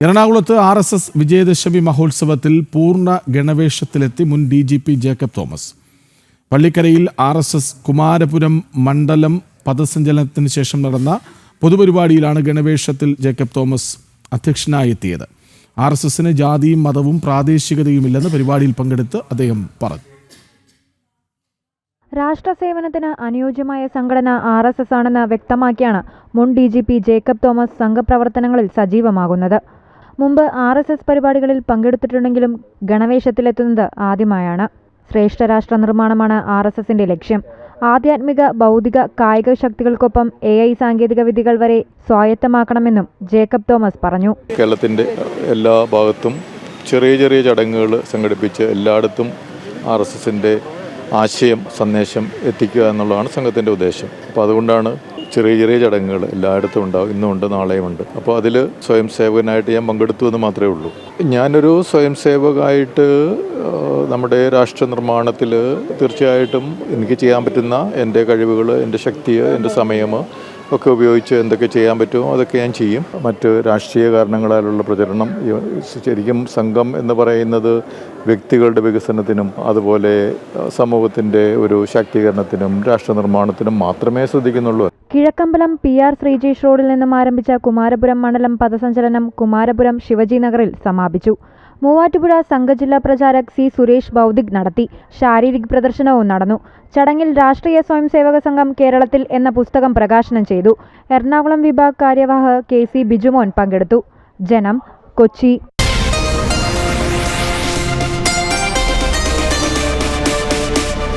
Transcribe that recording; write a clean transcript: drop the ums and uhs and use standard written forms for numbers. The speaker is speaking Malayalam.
എറണാകുളത്ത് RSS വിജയദശമി മഹോത്സവത്തിൽ പൂർണ്ണ ഗണവേഷത്തിലെത്തി മുൻ DGP ജേക്കബ് തോമസ്. പള്ളിക്കരയിൽ RSS കുമാരപുരം മണ്ഡലം പദസഞ്ചലനത്തിന് ശേഷം നടന്ന പൊതുപരിപാടിയിലാണ് ഗണവേഷത്തിൽ ജേക്കബ് തോമസ് അധ്യക്ഷനായി എത്തിയത്. RSSന് ജാതിയും മതവും പ്രാദേശികതയുമില്ലെന്ന് പരിപാടിയിൽ പങ്കെടുത്ത് അദ്ദേഹം പറഞ്ഞു. രാഷ്ട്രസേവനത്തിന് അനുയോജ്യമായ സംഘടന RSS ആണെന്ന് വ്യക്തമാക്കിയാണ് മുൻ DGP ജേക്കബ് തോമസ് സംഘപ്രവർത്തനങ്ങളിൽ സജീവമാകുന്നത്. മുമ്പ് RSS പരിപാടികളിൽ പങ്കെടുത്തിട്ടുണ്ടെങ്കിലും ഗണവേഷത്തിലെത്തുന്നത് ആദ്യമായാണ്. ശ്രേഷ്ഠ രാഷ്ട്ര നിർമ്മാണമാണ് RSSന്റെ ലക്ഷ്യം. ആധ്യാത്മിക, ഭൗതിക, കായിക ശക്തികൾക്കൊപ്പം AI സാങ്കേതിക വിദ്യകൾ വരെ സ്വായത്തമാക്കണമെന്നും ജേക്കബ് തോമസ് പറഞ്ഞു. കേരളത്തിൻ്റെ എല്ലാ ഭാഗത്തും ചെറിയ ചെറിയ ചടങ്ങുകൾ സംഘടിപ്പിച്ച് എല്ലായിടത്തും RSSന്റെ ആശയം, സന്ദേശം എത്തിക്കുക എന്നുള്ളതാണ് സംഘത്തിൻ്റെ ഉദ്ദേശം. അപ്പോൾ അതുകൊണ്ടാണ് ചെറിയ ചെറിയ ചടങ്ങുകൾ എല്ലായിടത്തും ഉണ്ടാവും. ഇന്നുമുണ്ട്, നാളെയുമുണ്ട്. അപ്പോൾ അതിൽ സ്വയം സേവകനായിട്ട് ഞാൻ പങ്കെടുത്തു എന്ന് മാത്രമേ ഉള്ളൂ. ഞാനൊരു സ്വയം സേവകമായിട്ട് നമ്മുടെ രാഷ്ട്ര നിർമ്മാണത്തിൽ തീർച്ചയായിട്ടും എനിക്ക് ചെയ്യാൻ പറ്റുന്ന എൻ്റെ കഴിവുകൾ, എൻ്റെ ശക്തി, എൻ്റെ സമയം ഒക്കെ ഉപയോഗിച്ച് എന്തൊക്കെ ചെയ്യാൻ പറ്റുമോ അതൊക്കെ ഞാൻ ചെയ്യും. മറ്റ് രാഷ്ട്രീയ കാരണങ്ങളാലുള്ള പ്രചരണം, ശരിക്കും സംഘം എന്ന് പറയുന്നത് വ്യക്തികളുടെ വികസനത്തിനും അതുപോലെ സമൂഹത്തിൻ്റെ ഒരു ശാക്തീകരണത്തിനും രാഷ്ട്ര നിർമ്മാണത്തിനും മാത്രമേ ശ്രദ്ധിക്കുന്നുള്ളൂ. കിഴക്കമ്പലം PR ശ്രീജേഷ് റോഡിൽ നിന്നും ആരംഭിച്ച കുമാരപുരം മണ്ഡലം പദസഞ്ചലനം കുമാരപുരം ശിവജി നഗറിൽ സമാപിച്ചു. മൂവാറ്റുപുഴ സംഘജില്ലാ പ്രചാരക് C. സുരേഷ് ബൗദ്ധിക് നടത്തി. ശാരീരിക പ്രദർശനവും നടന്നു. ചടങ്ങിൽ രാഷ്ട്രീയ സ്വയംസേവക സംഘം കേരളത്തിൽ എന്ന പുസ്തകം പ്രകാശനം ചെയ്തു. എറണാകുളം വിഭാഗ് കാര്യവാഹ് KC ബിജുമോൻ പങ്കെടുത്തു. ജനം, കൊച്ചി.